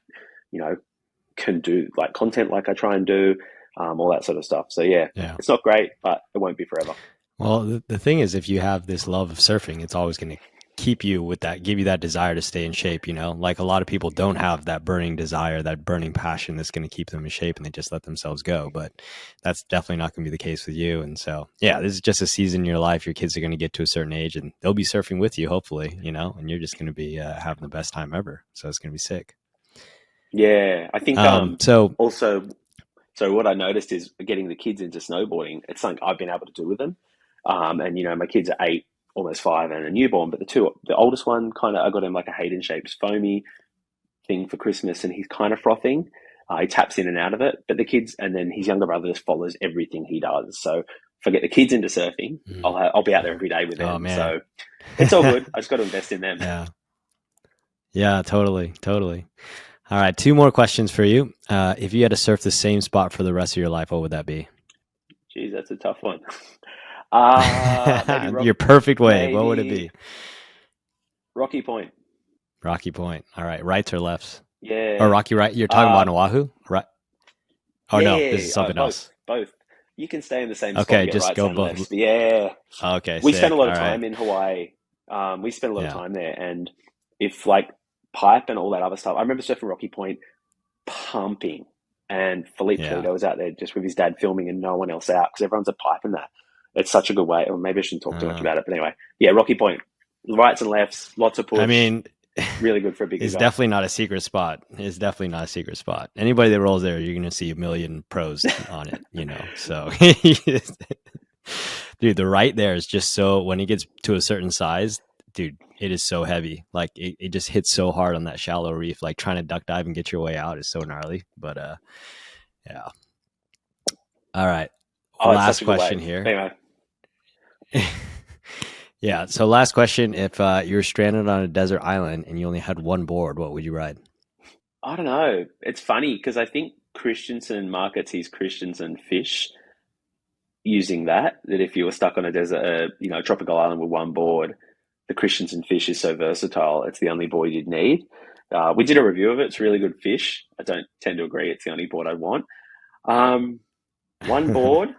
can do like content like I try and do, all that sort of stuff. So yeah, Yeah. it's not great, but it won't be forever. Well, the thing is, if you have this love of surfing, it's always going to keep you with that, give you that desire to stay in shape. Like a lot of people don't have that burning desire, that burning passion that's going to keep them in shape, and they just let themselves go. But that's definitely not going to be the case with you. And so, yeah, this is just a season in your life. Your kids are going to get to a certain age, and they'll be surfing with you, hopefully, and you're just going to be having the best time ever. So it's going to be sick. Yeah, I think So also, so what I noticed is getting the kids into snowboarding. It's something I've been able to do with them, and my kids are 8, almost 5, and a newborn. But the oldest one, kind of, I got him like a Hayden shaped foamy thing for Christmas, and he's kind of frothing. He taps in and out of it, but the kids, and then his younger brother just follows everything he does. So if I get the kids into surfing, I'll be out there every day with oh them. man, So it's all good. I just got to invest in them. yeah, yeah, totally, totally. All right, 2 more questions for you. If you had to surf the same spot for the rest of your life, what would that be? Geez, that's a tough one. Maybe Your perfect wave, what would it maybe be? Rocky Point. Rocky Point. All right, rights or lefts? Or Yeah. Rocky right? You're talking about Uh, Oahu, right? Oh yeah, no, yeah, this is yeah. something Both, else. both. You can stay in the same spot and Okay, get just rights go and both. lefts. But yeah, Okay, we spent a sick. lot All of right. time in Hawaii. We spent a lot of Yeah, time there, and if like pipe and all that other stuff, I remember surfing Rocky Point, pumping, and Philippe yeah. Toledo was out there just with his dad filming, and no one else out because everyone's a pipe in that. It's such a good way. Or maybe I shouldn't talk too much Uh, about it, but anyway, yeah, Rocky Point, rights and lefts, lots of I push, mean, really good for a bigger it's guy. definitely not a secret spot. It's definitely not a secret spot. Anybody that rolls there, you're going to see a million pros on it. So, dude, the right there is just so, when he gets to a certain size, dude, it is so heavy. Like it just hits so hard on that shallow reef. Like trying to duck dive and get your way out is so gnarly. But yeah. All right. Oh, it's Last such a good question wave. here. Anyway, Yeah. So last question. If you were stranded on a desert island and you only had one board, what would you ride? I don't know. It's funny because I think Christenson markets his Christenson fish using that if you were stuck on a desert, a tropical island with one board, the Christensen fish is so versatile. It's the only board you'd need. We did a review of it. It's really good fish. I don't tend to agree. It's the only board I want. Um, one board.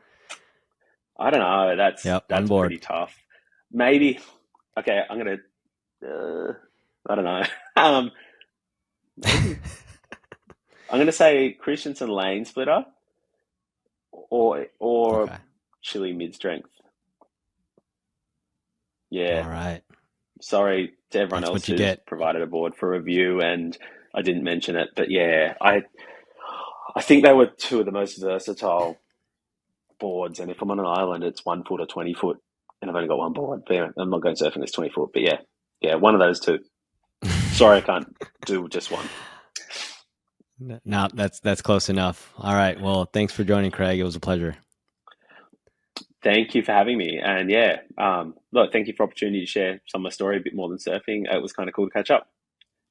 I don't know. That's Yep. One that's board. pretty tough. Maybe. Okay, I'm gonna. I don't know. Maybe I'm gonna say Christensen lane splitter or Okay. Chili mid strength. Yeah, All right. Sorry to everyone That's else what you who's get. provided a board for review, and I didn't mention it, but yeah, I think they were two of the most versatile boards. And if I'm on an island, it's 1 foot or 20 foot, and I've only got one board. But yeah, I'm not going surfing. It's 20 foot, but yeah, yeah, one of those two. Sorry, I can't do just one. No, that's close enough. All right. Well, thanks for joining, Craig. It was a pleasure. Thank you for having me, and yeah, look, thank you for the opportunity to share some of my story a bit more than surfing. It was kind of cool to catch up.